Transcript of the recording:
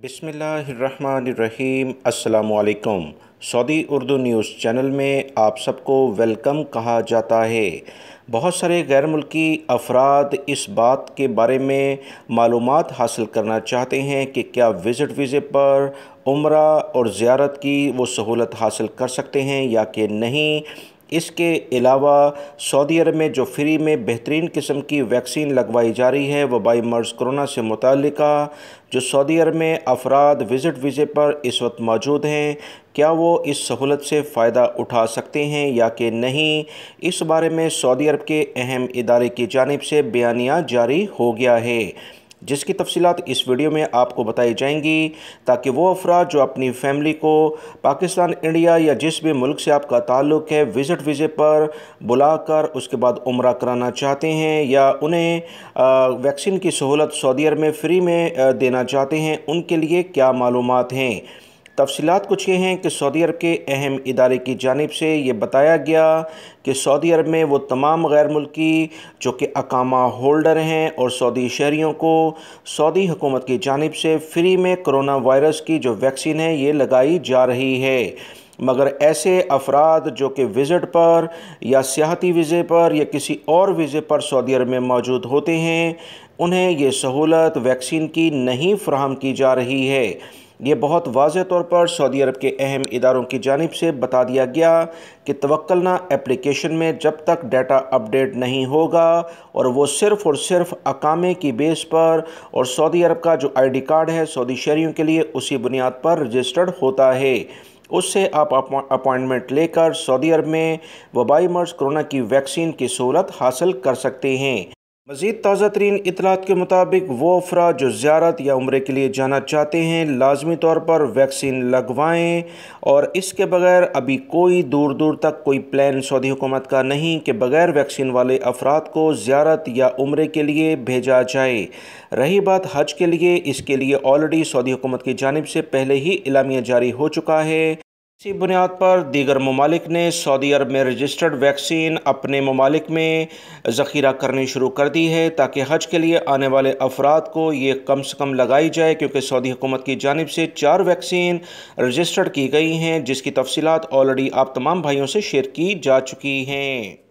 बिस्मिल्लाहिर्रहमानिर्रहीम। अस्सलामुअलैकुम। Saudi Urdu news channel में आप सबको वेलकम कहा जाता है। बहुत सारे गैर मुल्की अफराद इस बात के बारे में मालूमात हासिल करना चाहते हैं कि क्या विज़िट वीज़े पर उम्रा और ज़ियारत की वो सहूलत हासिल कर सकते हैं या कि नहीं। इसके अलावा सऊदी अरब में जो फ्री में बेहतरीन किस्म की वैक्सीन लगवाई जा रही है वबाई मर्ज़ कोरोना से मुताल्लिका, जो सऊदी अरब में अफराद विज़िट वीज़े पर इस वक्त मौजूद हैं, क्या वो इस सहूलत से फ़ायदा उठा सकते हैं या कि नहीं। इस बारे में सऊदी अरब के अहम इदारे की जानिब से बयानिया जारी हो गया है, जिसकी तफसीलात इस वीडियो में आपको बताई जाएंगी, ताकि वो अफराद जो अपनी फ़ैमिली को पाकिस्तान, इंडिया या जिस भी मुल्क से आपका ताल्लुक़ है विज़िट वीज़े पर बुलाकर उसके बाद उम्रा कराना चाहते हैं या उन्हें वैक्सीन की सहूलत सऊदी अरब में फ़्री में देना चाहते हैं, उनके लिए क्या मालूमात हैं। तफसीलात कुछ ये हैं कि सऊदी अरब के अहम इदारे की जानिब से ये बताया गया कि सऊदी अरब में वो तमाम गैर मुल्की जो कि अकामा होल्डर हैं और सऊदी शहरियों को सऊदी हुकूमत की जानिब से फ्री में कोरोना वायरस की जो वैक्सीन है ये लगाई जा रही है। मगर ऐसे अफराद जो कि विज़िट पर या सियाहती वीज़े पर या किसी और वीज़े पर सऊदी अरब में मौजूद होते हैं, उन्हें ये सहूलत वैक्सीन की नहीं फ़राहम की जा रही है। ये बहुत वाज़ेह तौर पर सऊदी अरब के अहम इदारों की जानिब से बता दिया गया कि तवक्कलना एप्लीकेशन में जब तक डाटा अपडेट नहीं होगा और वो सिर्फ़ और सिर्फ अकामे की बेस पर और सऊदी अरब का जो ID कार्ड है सऊदी शहरियों के लिए उसी बुनियाद पर रजिस्टर्ड होता है, उससे आप अपॉइंटमेंट लेकर सऊदी अरब में वबाई मर्ज़ कोरोना की वैक्सीन की सहूलत हासिल कर सकते हैं। मज़ीद ताज़ा तरीन इतलात के मुताबिक वो अफराद जो ज़ियारत या उम्रे के लिए जाना चाहते हैं लाजमी तौर पर वैक्सीन लगवाएं, और इसके बगैर अभी कोई दूर दूर तक कोई प्लान सऊदी हुकूमत का नहीं कि बग़ैर वैक्सीन वाले अफराद को ज़ियारत या उम्रे के लिए भेजा जाए। रही बात हज के लिए, इसके लिए ऑलरेडी सऊदी हुकूमत की जानिब से पहले ही एलामिया जारी हो चुका है। इसी बुनियाद पर दीगर ममालिक ने सऊदी अरब में रजिस्टर्ड वैक्सीन अपने ममालिक में ज़ख़ीरा करनी शुरू कर दी है, ताकि हज के लिए आने वाले अफराद को ये कम से कम लगाई जाए, क्योंकि सऊदी हुकूमत की जानिब से 4 वैक्सीन रजिस्टर्ड की गई हैं, जिसकी तफसीलात ऑलरेडी आप तमाम भाइयों से शेयर की जा चुकी हैं।